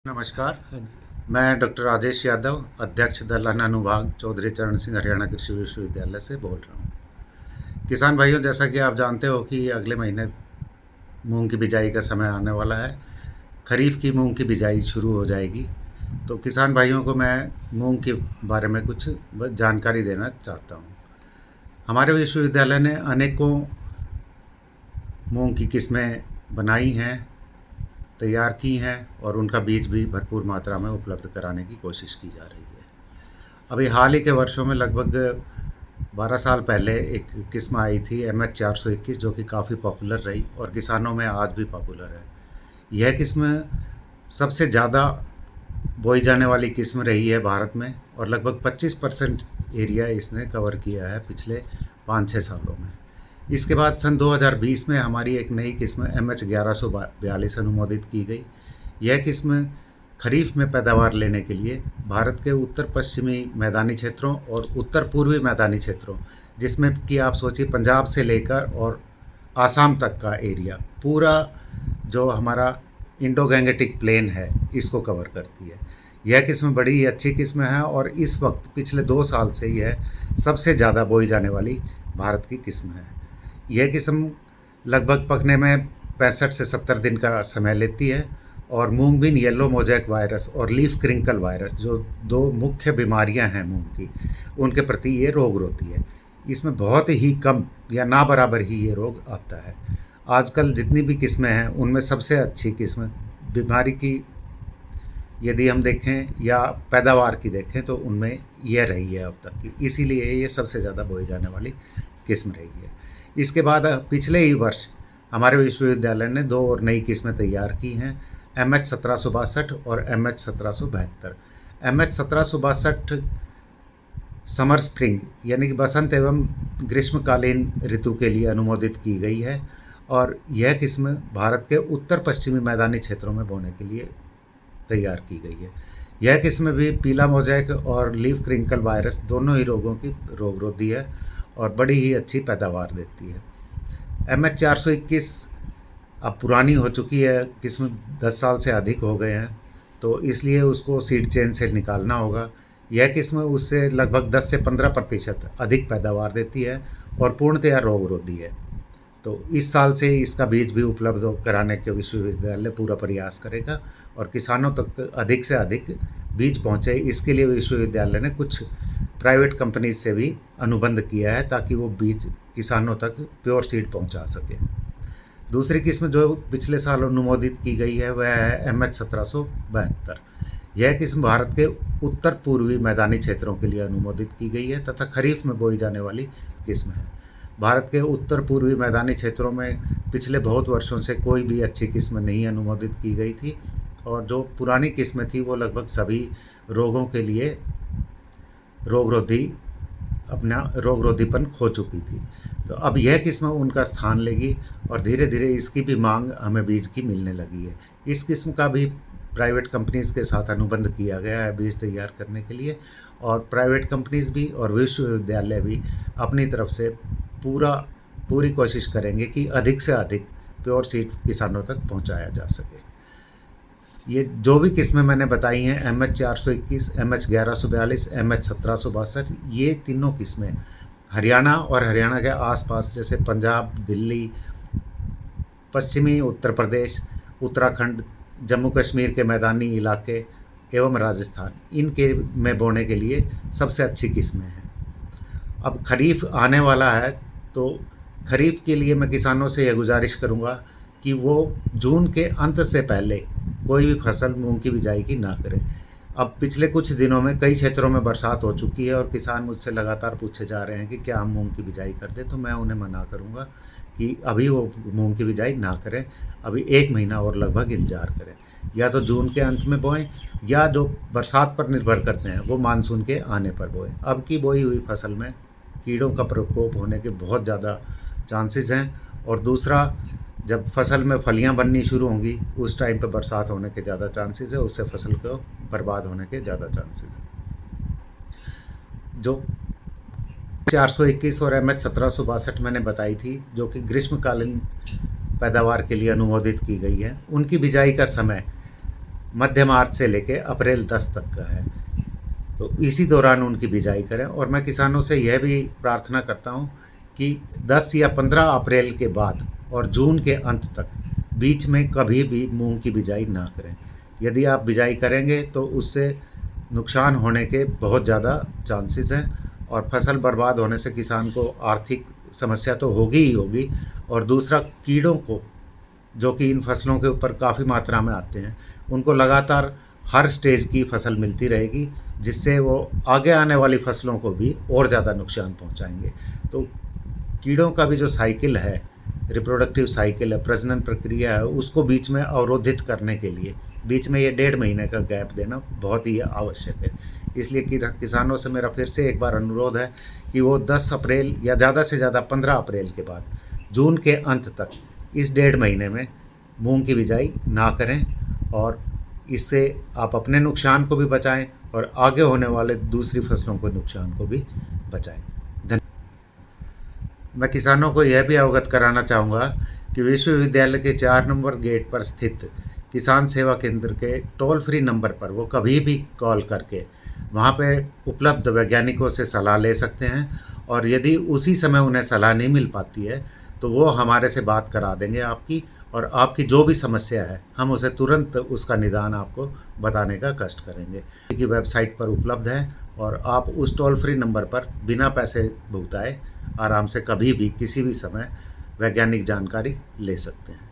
नमस्कार। हाँ जी। मैं डॉक्टर राजेश यादव, अध्यक्ष दल अन्न अनुभाग चौधरी चरण सिंह हरियाणा कृषि विश्वविद्यालय से बोल रहा हूँ। किसान भाइयों, जैसा कि आप जानते हो कि अगले महीने मूंग की बिजाई का समय आने वाला है। खरीफ की मूंग की बिजाई शुरू हो जाएगी। तो किसान भाइयों को मैं मूंग के बारे में कुछ जानकारी देना चाहता हूँ। हमारे विश्वविद्यालय ने अनेकों मूंग की किस्में बनाई हैं, तैयार की हैं और उनका बीज भी भरपूर मात्रा में उपलब्ध कराने की कोशिश की जा रही है। अभी हाल ही के वर्षों में लगभग 12 साल पहले एक किस्म आई थी MH 421, जो कि काफ़ी पॉपुलर रही और किसानों में आज भी पॉपुलर है। यह किस्म सबसे ज़्यादा बोई जाने वाली किस्म रही है भारत में और लगभग 25% एरिया इसने कवर किया है पिछले 5-6 सालों में। इसके बाद सन 2020 में हमारी एक नई किस्म MH 1142 अनुमोदित की गई। यह किस्म खरीफ में पैदावार लेने के लिए भारत के उत्तर पश्चिमी मैदानी क्षेत्रों और उत्तर पूर्वी मैदानी क्षेत्रों, जिसमें कि आप सोचिए पंजाब से लेकर और आसाम तक का एरिया, पूरा जो हमारा इंडो गैंगेटिक प्लेन है, इसको कवर करती है। यह किस्म बड़ी ही अच्छी किस्म है और इस वक्त पिछले 2 साल से यह सबसे ज़्यादा बोई जाने वाली भारत की किस्म है। यह किस्म लगभग पकने में 65 से 70 दिन का समय लेती है और मूंग बीन येलो मोजैक वायरस और लीफ क्रिंकल वायरस, जो 2 मुख्य बीमारियां हैं मूंग की, उनके प्रति ये रोग रोधी है। इसमें बहुत ही कम या ना बराबर ही ये रोग आता है। आजकल जितनी भी किस्में हैं उनमें सबसे अच्छी किस्म बीमारी की यदि हम देखें या पैदावार की देखें तो उनमें यह रही है अब तक की, इसीलिए ये सबसे ज़्यादा बोई जाने वाली किस्म रही है। इसके बाद पिछले ही वर्ष हमारे विश्वविद्यालय ने 2 और नई किस्में तैयार की हैं, MH 1762 और MH 1772। MH 1762 समर स्प्रिंग यानी कि बसंत एवं ग्रीष्मकालीन ऋतु के लिए अनुमोदित की गई है और यह किस्म भारत के उत्तर पश्चिमी मैदानी क्षेत्रों में बोने के लिए तैयार की गई है। यह किस्म भी पीला मोजैक और लीफ क्रिंकल वायरस दोनों ही रोगों की रोगरोधी है और बड़ी ही अच्छी पैदावार देती है। MH 421 अब पुरानी हो चुकी है, किस्म 10 साल से अधिक हो गए हैं, तो इसलिए उसको सीड चेन से निकालना होगा। यह किस्म उससे लगभग 10 से 15% अधिक पैदावार देती है और पूर्णतया रोगरोधी है। तो इस साल से इसका बीज भी उपलब्ध कराने के विश्वविद्यालय पूरा प्रयास करेगा और किसानों तक अधिक से अधिक बीज पहुँचे, इसके लिए विश्वविद्यालय ने कुछ प्राइवेट कंपनीज से भी अनुबंध किया है ताकि वो बीज किसानों तक प्योर सीड पहुंचा सके। दूसरी किस्म जो पिछले साल अनुमोदित की गई है वह है MH 1772। यह किस्म भारत के उत्तर पूर्वी मैदानी क्षेत्रों के लिए अनुमोदित की गई है तथा खरीफ में बोई जाने वाली किस्म है। भारत के उत्तर पूर्वी मैदानी क्षेत्रों में पिछले बहुत वर्षों से कोई भी अच्छी किस्म नहीं अनुमोदित की गई थी और जो पुरानी किस्में थी वो लगभग सभी रोगों के लिए अपना रोगरोधीपन खो चुकी थी। तो अब यह किस्म उनका स्थान लेगी और धीरे धीरे इसकी भी मांग हमें बीज की मिलने लगी है। इस किस्म का भी प्राइवेट कंपनीज़ के साथ अनुबंध किया गया है बीज तैयार करने के लिए और प्राइवेट कंपनीज़ भी और विश्वविद्यालय भी अपनी तरफ से पूरी कोशिश करेंगे कि अधिक से अधिक प्योर सीड किसानों तक पहुंचाया जा सके। ये जो भी किस्में मैंने बताई हैं MH 421, MH 1142, MH 1762, ये तीनों किस्में हरियाणा और हरियाणा के आसपास जैसे पंजाब, दिल्ली, पश्चिमी उत्तर प्रदेश, उत्तराखंड, जम्मू कश्मीर के मैदानी इलाके एवं राजस्थान, इनके में बोने के लिए सबसे अच्छी किस्में हैं। अब खरीफ आने वाला है तो खरीफ के लिए मैं किसानों से यह गुजारिश करूँगा कि वो जून के अंत से पहले कोई भी फसल मूंग की बिजाई की ना करें। अब पिछले कुछ दिनों में कई क्षेत्रों में बरसात हो चुकी है और किसान मुझसे लगातार पूछे जा रहे हैं कि क्या हम मूंग की बिजाई कर दें, तो मैं उन्हें मना करूंगा कि अभी वो मूंग की बिजाई ना करें। अभी 1 महीना और लगभग इंतजार करें, या तो जून के अंत में बोएं या जो बरसात पर निर्भर करते हैं वो मानसून के आने पर बोएं। अब की बोई हुई फसल में कीड़ों का प्रकोप होने के बहुत ज़्यादा चांसेस हैं और दूसरा, जब फसल में फलियां बननी शुरू होंगी उस टाइम पे बरसात होने के ज़्यादा चांसेस है, उससे फसल को बर्बाद होने के ज़्यादा चांसेस है। जो 421 और MH 1762 मैंने बताई थी, जो कि ग्रीष्मकालीन पैदावार के लिए अनुमोदित की गई है, उनकी बिजाई का समय मध्य मार्च से लेके अप्रैल 10 तक का है। तो इसी दौरान उनकी बिजाई करें। और मैं किसानों से यह भी प्रार्थना करता हूँ कि 10 या 15 अप्रैल के बाद और जून के अंत तक बीच में कभी भी मूंग की बिजाई ना करें। यदि आप बिजाई करेंगे तो उससे नुकसान होने के बहुत ज़्यादा चांसेस हैं, और फसल बर्बाद होने से किसान को आर्थिक समस्या तो होगी ही होगी, और दूसरा कीड़ों को, जो कि इन फसलों के ऊपर काफ़ी मात्रा में आते हैं, उनको लगातार हर स्टेज की फसल मिलती रहेगी, जिससे वो आगे आने वाली फसलों को भी और ज़्यादा नुकसान पहुंचाएंगे। तो कीड़ों का भी जो साइकिल है, रिप्रोडक्टिव साइकिल है, प्रजनन प्रक्रिया है, उसको बीच में अवरोधित करने के लिए बीच में ये 1.5 महीने का गैप देना बहुत ही आवश्यक है। इसलिए कि किसानों से मेरा फिर से एक बार अनुरोध है कि वो 10 अप्रैल या ज़्यादा से ज़्यादा 15 अप्रैल के बाद जून के अंत तक इस 1.5 महीने में मूंग की बिजाई ना करें, और इससे आप अपने नुकसान को भी बचाएं और आगे होने वाले दूसरी फसलों के नुकसान को भी बचाएं। मैं किसानों को यह भी अवगत कराना चाहूँगा कि विश्वविद्यालय के 4 नंबर गेट पर स्थित किसान सेवा केंद्र के टोल फ्री नंबर पर वो कभी भी कॉल करके वहाँ पे उपलब्ध वैज्ञानिकों से सलाह ले सकते हैं। और यदि उसी समय उन्हें सलाह नहीं मिल पाती है तो वो हमारे से बात करा देंगे आपकी, और आपकी जो भी समस्या है हम उसे तुरंत उसका निदान आपको बताने का कष्ट करेंगे। की वेबसाइट पर उपलब्ध है, और आप उस टोल फ्री नंबर पर बिना पैसे भुगताए आराम से कभी भी किसी भी समय वैज्ञानिक जानकारी ले सकते हैं।